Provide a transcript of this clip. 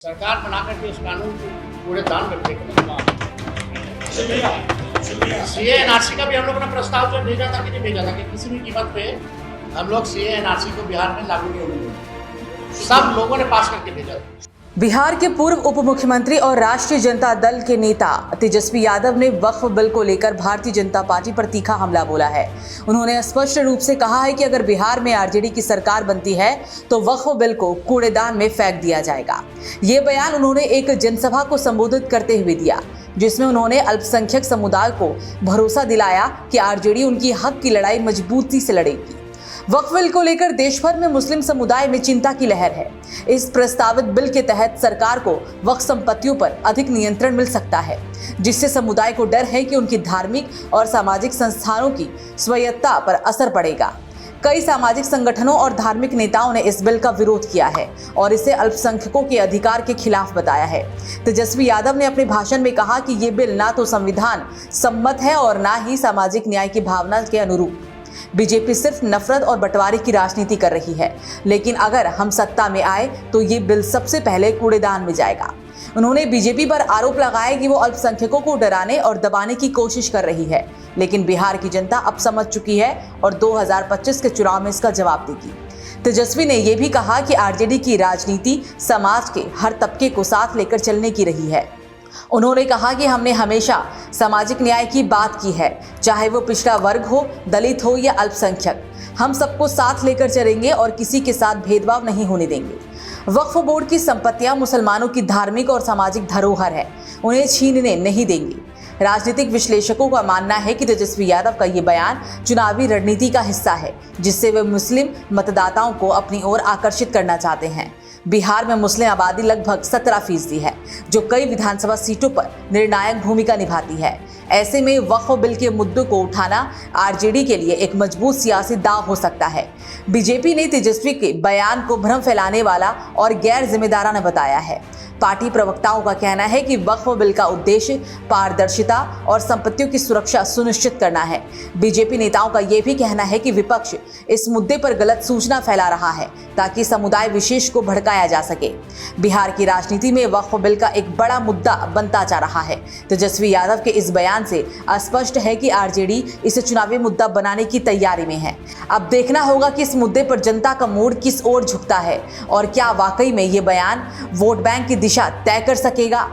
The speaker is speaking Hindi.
सरकार बना करके इस कानून को कूड़ेदान में फेंकना। सीए एनआरसी का भी हम लोगों ने प्रस्ताव जो भेजा था कि नहीं भेजा था कि किसी भी कीमत पे हम लोग सीए एनआरसी को बिहार में लागू नहीं होने देंगे। सब लोगों ने पास करके भेजा था। बिहार के पूर्व उप मुख्यमंत्री और राष्ट्रीय जनता दल के नेता तेजस्वी यादव ने वक्फ बिल को लेकर भारतीय जनता पार्टी पर तीखा हमला बोला है। उन्होंने स्पष्ट रूप से कहा है कि अगर बिहार में आरजेडी की सरकार बनती है तो वक्फ बिल को कूड़ेदान में फेंक दिया जाएगा। ये बयान उन्होंने एक जनसभा को संबोधित करते हुए दिया, जिसमें उन्होंने अल्पसंख्यक समुदाय को भरोसा दिलाया कि आरजेडी उनकी हक की लड़ाई मजबूती से लड़ेगी। वक्फ बिल को लेकर देश भर में मुस्लिम समुदाय में चिंता की लहर है। इस प्रस्तावित बिल के तहत सरकार को वक्फ संपत्तियों पर अधिक नियंत्रण मिल सकता है, जिससे समुदाय को डर है कि उनकी धार्मिक और सामाजिक संस्थानों की स्वायत्तता पर असर पड़ेगा। कई सामाजिक संगठनों और धार्मिक नेताओं ने इस बिल का विरोध किया है और इसे अल्पसंख्यकों के अधिकार के खिलाफ बताया है। तेजस्वी यादव ने अपने भाषण में कहा कि ये बिल ना तो संविधान सम्मत है और ना ही सामाजिक न्याय की भावना के अनुरूप। बीजेपी सिर्फ नफरत और बंटवारे की राजनीति कर रही है, लेकिन अगर हम सत्ता में आए तो ये बिल सबसे पहले कूड़ेदान में जाएगा। उन्होंने बीजेपी पर आरोप लगाया कि वो अल्पसंख्यकों को डराने और दबाने की कोशिश कर रही है, लेकिन बिहार की जनता अब समझ चुकी है और 2025 के चुनाव में इसका जवाब देगी। तेजस्वी ने यह भी कहा कि आरजेडी की राजनीति समाज के हर तबके को साथ लेकर चलने की रही है। उन्होंने कहा कि हमने हमेशा सामाजिक न्याय की बात की है, चाहे वो पिछड़ा वर्ग हो, दलित हो या अल्पसंख्यक। हम सबको साथ लेकर चलेंगे और किसी के साथ भेदभाव नहीं होने देंगे। वक्फ बोर्ड की संपत्तियां मुसलमानों की धार्मिक और सामाजिक धरोहर है, उन्हें छीनने नहीं देंगे। राजनीतिक विश्लेषकों का मानना है कि तेजस्वी यादव का ये बयान चुनावी रणनीति का हिस्सा है, जिससे वे मुस्लिम मतदाताओं को अपनी ओर आकर्षित करना चाहते हैं। बिहार में मुस्लिम आबादी लगभग 17% है, जो कई विधानसभा सीटों पर निर्णायक भूमिका निभाती है। ऐसे में वक्फ बिल के मुद्दों को उठाना आरजेडी के लिए एक मजबूत सियासी दांव हो सकता है। बीजेपी ने तेजस्वी के बयान को भ्रम फैलाने वाला और गैर जिम्मेदाराना बताया है। पार्टी प्रवक्ताओं का कहना है कि वक्फ बिल का उद्देश्य पारदर्शिता और संपत्तियों की सुरक्षा सुनिश्चित करना है। बीजेपी नेताओं का यह भी कहना है कि विपक्ष इस मुद्दे पर गलत सूचना फैला रहा है ताकि समुदाय विशेष को भड़काया जा सके। बिहार की राजनीति में वक्फ बिल का एक बड़ा मुद्दा बनता जा रहा है। तेजस्वी यादव के इस बयान से स्पष्ट है कि आरजेडी इसे चुनावी मुद्दा बनाने की तैयारी में है। अब देखना होगा कि इस मुद्दे पर जनता का मूड किस ओर झुकता है और क्या वाकई में ये बयान वोट बैंक की दिशा तय कर सकेगा।